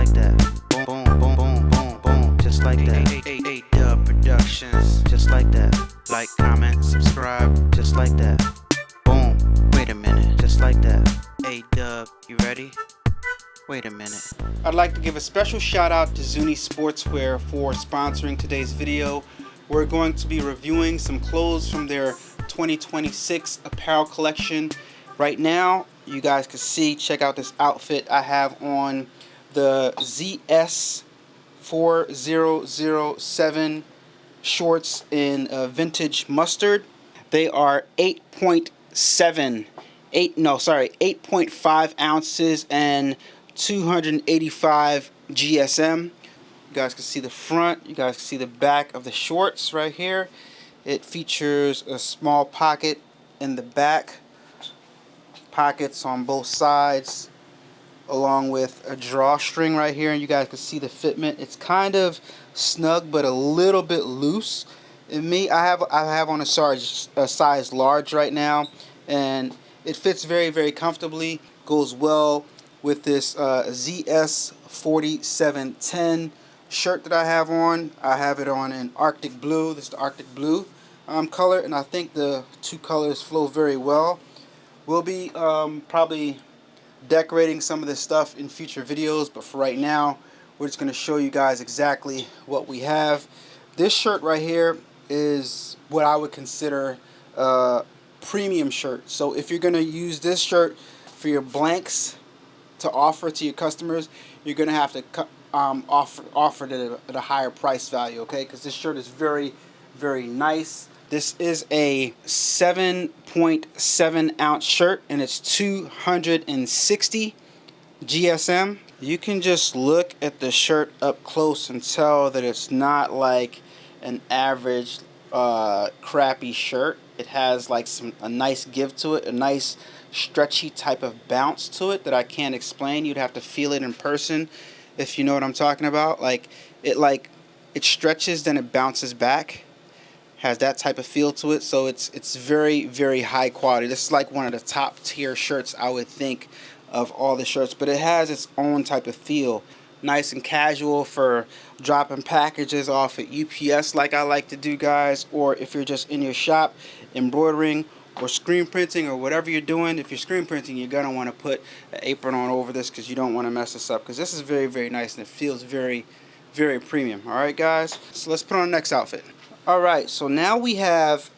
like that. Boom, boom, boom, boom, boom, boom, just like that. A-Dubb Productions, just like that. Like, comment, subscribe, just like that. Boom, wait a minute, just like that. A-Dubb, you ready? Wait a minute. I'd like to give a special shout out to ZUNi Sportswear for sponsoring today's video. We're going to be reviewing some clothes from their 2026 apparel collection. Right now, you guys can see, check out this outfit I have on, the ZS4007 shorts in vintage mustard. They are 8.5 ounces and 285 GSM. You guys can see the front, you guys can see the back of the shorts right here. It features a small pocket in the back, pockets on both sides, along with a drawstring right here, and you guys can see the fitment. It's kind of snug but a little bit loose. In me, I have on a size large right now, and it fits very, very comfortably. Goes well with this ZS4710 shirt that I have on. I have it on in Arctic Blue. This is the Arctic Blue color, and I think the two colors flow very well. We'll be probably decorating some of this stuff in future videos, but for right now, we're just going to show you guys exactly what we have. This shirt right here is what I would consider a premium shirt. So if you're going to use this shirt for your blanks to offer to your customers, you're going to have to offer it at a higher price value, okay? Because this shirt is very, very nice. This is a 7.7 ounce shirt, and it's 260 GSM. You can just look at the shirt up close and tell that it's not like an average crappy shirt. It has like a nice give to it, a nice stretchy type of bounce to it that I can't explain. You'd have to feel it in person if you know what I'm talking about. Like it stretches, then it bounces back. Has that type of feel to it, so it's very, very high quality. This is like one of the top tier shirts, I would think, of all the shirts, but it has its own type of feel. Nice and casual for dropping packages off at UPS like I like to do, guys, or if you're just in your shop embroidering or screen printing or whatever you're doing. If you're screen printing, you're gonna want to put an apron on over this because you don't want to mess this up, because this is very, very nice and it feels very, very premium. Alright guys, so let's put on the next outfit. Alright, so now we have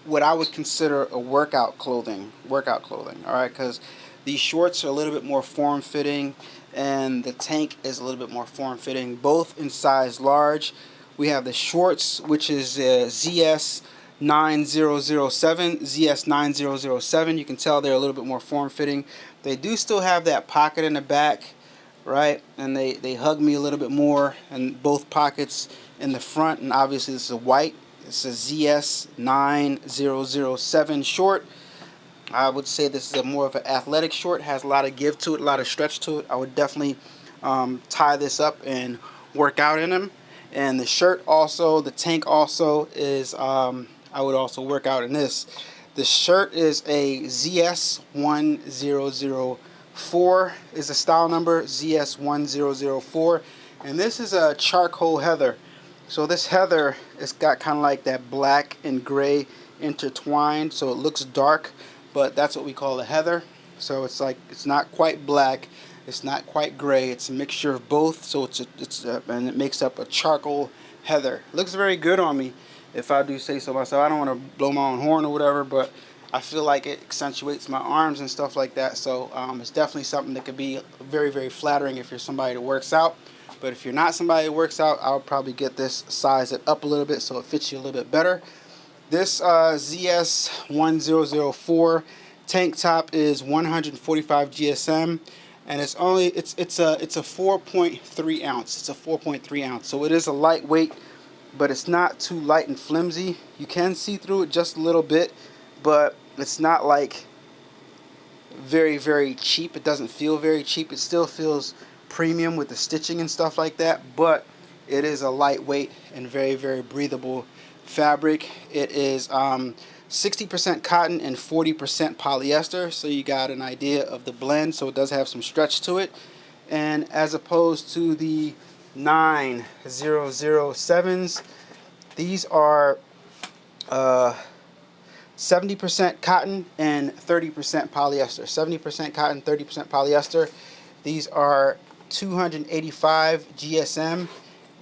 what I would consider a workout clothing. Alright, because these shorts are a little bit more form-fitting and the tank is a little bit more form-fitting, both in size large. We have the shorts, which is ZS9007. You can tell they're a little bit more form-fitting. They do still have that pocket in the back, right? And they hug me a little bit more, and both pockets in the front. And obviously this is a white. It's a ZS9007 short. I would say this is more of an athletic short. It has a lot of give to it, a lot of stretch to it. I would definitely tie this up and work out in them. And the shirt also, the tank also is, I would also work out in this. The shirt is a ZS1004 is the style number, ZS1004. And this is a charcoal heather. So this heather, it's got kind of like that black and gray intertwined, so it looks dark, but that's what we call a heather. So it's like, it's not quite black, it's not quite gray, it's a mixture of both. So and it makes up a charcoal heather. It looks very good on me, if I do say so myself. I don't want to blow my own horn or whatever, but I feel like it accentuates my arms and stuff like that. So it's definitely something that could be very, very flattering if you're somebody that works out. But if you're not somebody that works out, I'll probably get this, size it up a little bit so it fits you a little bit better. This ZS1004 tank top is 145 GSM, and it's a 4.3 ounce. It's a 4.3 ounce, so it is a lightweight, but it's not too light and flimsy. You can see through it just a little bit, but it's not like very, very cheap. It doesn't feel very cheap. It still feels premium with the stitching and stuff like that, but it is a lightweight and very, very breathable fabric. It is 60% cotton and 40% polyester, so you got an idea of the blend. So it does have some stretch to it, and as opposed to the 9007s, these are 70% cotton and 30% polyester. 70% cotton, 30% polyester. These are 285 GSM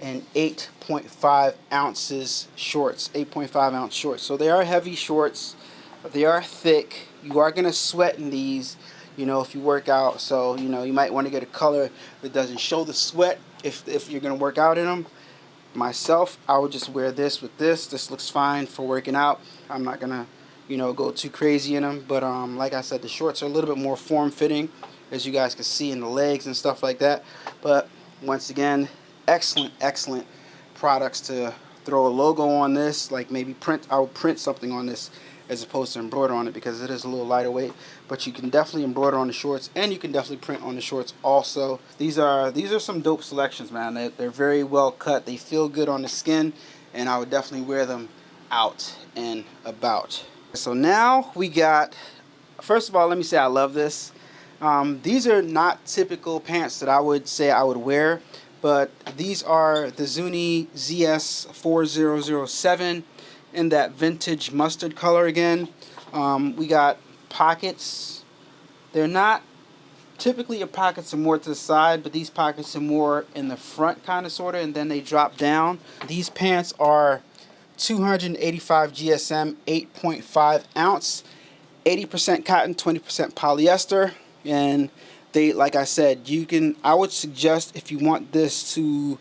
and 8.5 ounces shorts. 8.5 ounce shorts. So they are heavy shorts. They are thick. You are going to sweat in these, you know, if you work out. So, you know, you might want to get a color that doesn't show the sweat if you're going to work out in them. Myself, I would just wear this with this. This looks fine for working out. I'm not going to, you know, go too crazy in them. But like I said, the shorts are a little bit more form-fitting, as you guys can see in the legs and stuff like that. But once again, excellent products to throw a logo on this, like maybe I would print something on this as opposed to embroider on it, because it is a little lighter weight. But you can definitely embroider on the shorts, and you can definitely print on the shorts also. These are some dope selections, man. They're very well cut. They feel good on the skin, and I would definitely wear them out and about. So now we got, first of all, let me say I love this. These are not typical pants that I would say I would wear, but these are the ZUNi ZS4007 in that vintage mustard color again. We got pockets. They're not typically, your pockets are more to the side, but these pockets are more in the front kind of sort of, and then they drop down. These pants are 285 GSM, 8.5 ounce, 80% cotton, 20% polyester. And they, like I said, I would suggest, if you want this to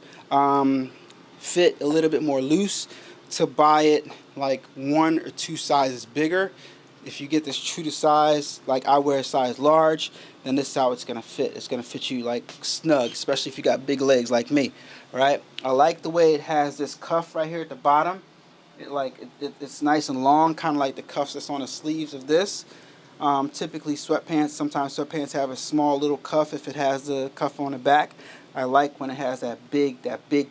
fit a little bit more loose, to buy it like 1 or 2 sizes bigger. If you get this true to size, like I wear a size large, then this is how it's gonna fit. It's gonna fit you like snug, especially if you got big legs like me, right? I like the way it has this cuff right here at the bottom. It's nice and long, kind of like the cuffs that's on the sleeves of this. Typically sometimes sweatpants have a small little cuff if it has the cuff on the back. I like when it has that big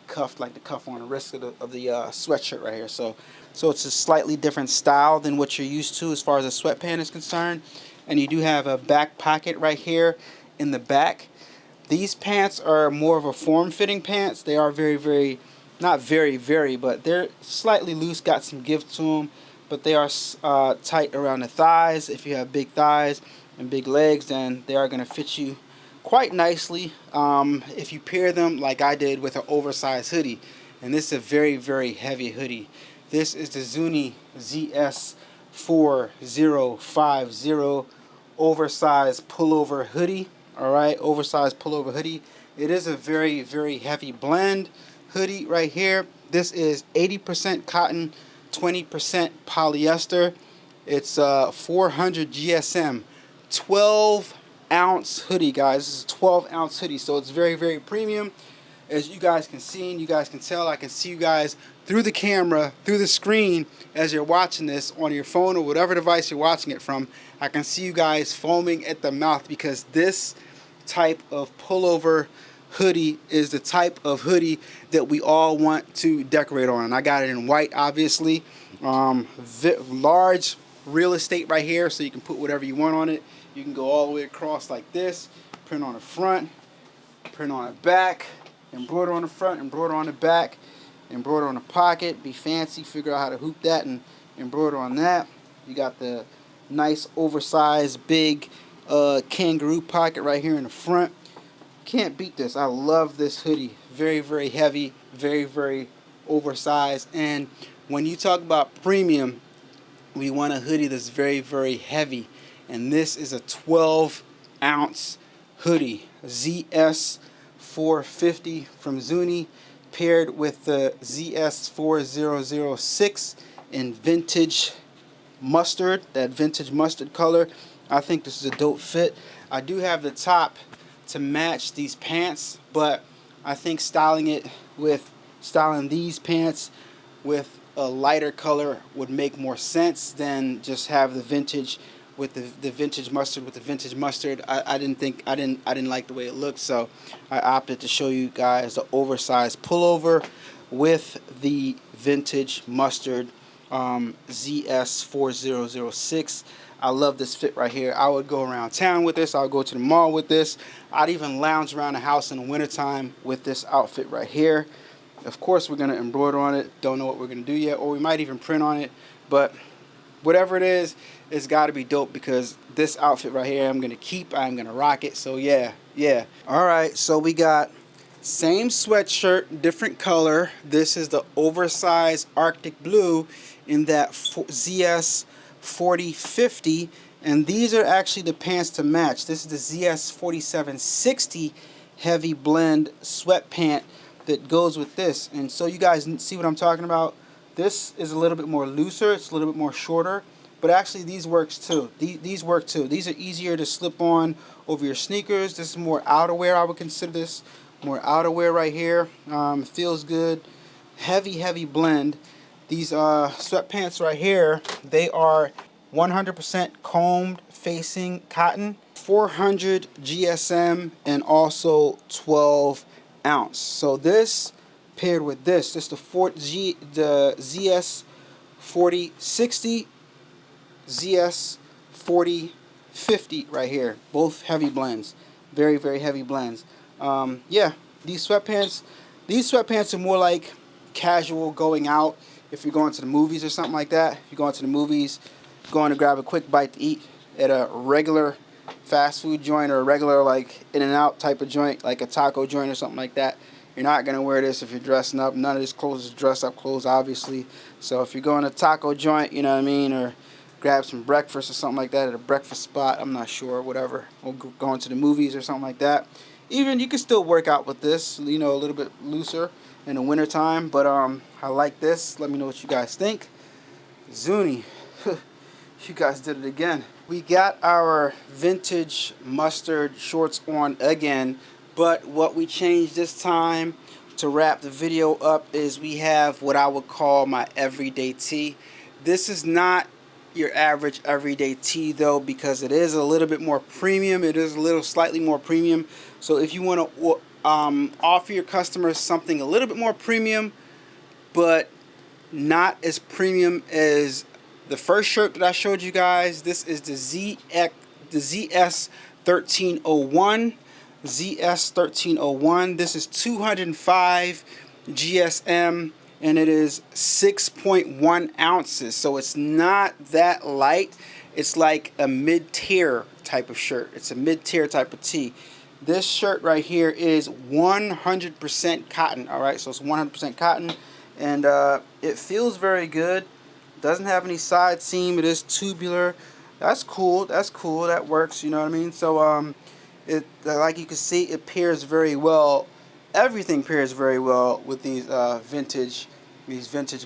cuff, like the cuff on the wrist of the sweatshirt right here. So it's a slightly different style than what you're used to as far as a sweatpant is concerned. And you do have a back pocket right here in the back. These pants are more of a form-fitting pants. They are very, not very, but they're slightly loose, got some give to them. But they are tight around the thighs. If you have big thighs and big legs, then they are going to fit you quite nicely if you pair them like I did with an oversized hoodie. And this is a very heavy hoodie. This is the ZUNi ZS4050 oversized pullover hoodie. Alright, oversized pullover hoodie. It is a very heavy blend hoodie right here. This is 80% cotton, 20% polyester. It's 400 GSM, 12 ounce hoodie, guys. This is a 12 ounce hoodie, so it's very premium. As you guys can see and you guys can tell, I can see you guys through the camera, through the screen, as you're watching this on your phone or whatever device you're watching it from. I can see you guys foaming at the mouth, because this type of pullover hoodie is the type of hoodie that we all want to decorate on. And I got it in white, obviously. Large real estate right here, so you can put whatever you want on it. You can go all the way across like this, print on the front, print on the back, embroider on the front, embroider on the back, embroider on the pocket. Be fancy, figure out how to hoop that and embroider on that. You got the nice oversized big kangaroo pocket right here in the front. Can't beat this. I love this hoodie. Very heavy, very oversized. And when you talk about premium, we want a hoodie that's very heavy. And this is a 12 ounce hoodie, ZS450 from ZUNi, paired with the ZS4006 in vintage mustard, that vintage mustard color. I think this is a dope fit. I do have the top to match these pants, but I think styling these pants with a lighter color would make more sense than just have the vintage with the vintage mustard with the vintage mustard. I didn't like the way it looked, so I opted to show you guys the oversized pullover with the vintage mustard ZS4006. I love this fit right here. I would go around town with this. I would go to the mall with this. I'd even lounge around the house in the wintertime with this outfit right here. Of course, we're going to embroider on it. Don't know what we're going to do yet, or we might even print on it. But whatever it is, it's got to be dope, because this outfit right here I'm going to keep. I'm going to rock it. So yeah. All right, so we got same sweatshirt, different color. This is the oversized Arctic blue in that ZS 4050, and these are actually the pants to match. This is the ZS 4760 heavy blend sweat pant that goes with this. And so you guys see what I'm talking about. This is a little bit more looser, it's a little bit more shorter, but actually these works too. These work too. These are easier to slip on over your sneakers. This is more outerwear. I would consider this more outerwear right here. Feels good. Heavy blend. These sweatpants right here, they are 100% combed facing cotton, 400 GSM, and also 12 ounce. So this paired with this is the ZS 4060, ZS 4050 right here. Both heavy blends, very heavy blends. Yeah, these sweatpants are more like casual going out. If you're going to the movies or something like that, if you're going to the movies, going to grab a quick bite to eat at a regular fast food joint or a regular like In-N-Out type of joint, like a taco joint or something like that, you're not going to wear this if you're dressing up. None of this clothes is dress up clothes, obviously. So if you're going to a taco joint, you know what I mean, or grab some breakfast or something like that at a breakfast spot, I'm not sure, whatever, or going to the movies or something like that. Even you can still work out with this, you know, a little bit looser in the winter time, but I like this. Let me know what you guys think. ZUNi, you guys did it again. We got our vintage mustard shorts on again, but what we changed this time to wrap the video up is we have what I would call my everyday tee. This is not your average everyday tee though, because it is a little bit more premium. It is a little slightly more premium. So if you want to offer your customers something a little bit more premium, but not as premium as the first shirt that I showed you guys, this is the ZS 1301. ZS 1301. This is 205 GSM, and it is 6.1 ounces. So it's not that light. It's like a mid-tier type of shirt. It's a mid-tier type of tee. This shirt right here is 100% cotton. All right, so it's 100% cotton, and it feels very good. Doesn't have any side seam. It is tubular. That's cool. That's cool. That works. You know what I mean? So it, like you can see, it pairs very well. Everything pairs very well with these vintage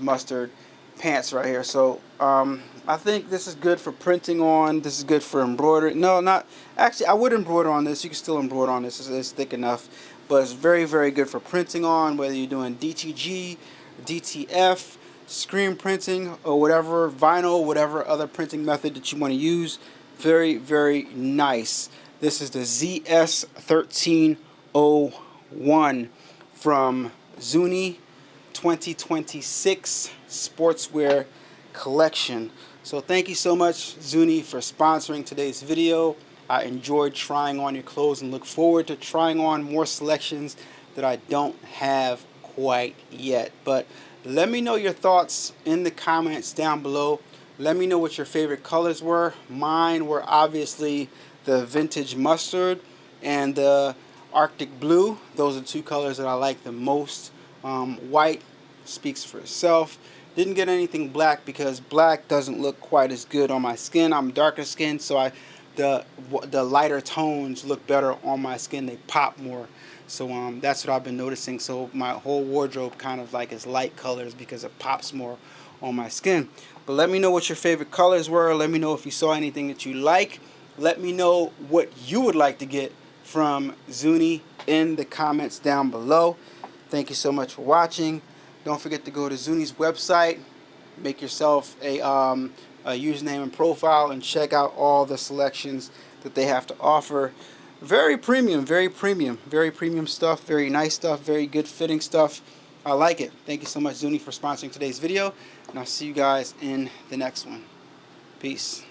mustard pants right here. So I think this is good for printing on. This is good for embroidery. No, not actually. I would embroider on this. You can still embroider on this. It's thick enough, but it's very good for printing on. Whether you're doing DTG, DTF, screen printing, or whatever, vinyl, whatever other printing method that you want to use. Very nice. This is the ZS 1301 from ZUNi 2026 Sportswear collection. So thank you so much, ZUNi, for sponsoring today's video. I enjoyed trying on your clothes and look forward to trying on more selections that I don't have quite yet. But let me know your thoughts in the comments down below. Let me know what your favorite colors were. Mine were obviously the vintage mustard and the Arctic blue. Those are the two colors that I like the most. White speaks for itself. Didn't get anything black because black doesn't look quite as good on my skin. I'm darker skinned, so the lighter tones look better on my skin. They pop more. So that's what I've been noticing. So my whole wardrobe kind of like is light colors because it pops more on my skin. But let me know what your favorite colors were. Let me know if you saw anything that you like. Let me know what you would like to get from ZUNi in the comments down below. Thank you so much for watching. Don't forget to go to ZUNi's website, make yourself a username and profile, and check out all the selections that they have to offer. Very premium stuff, very nice stuff, very good fitting stuff. I like it. Thank you so much, ZUNi, for sponsoring today's video, and I'll see you guys in the next one. Peace.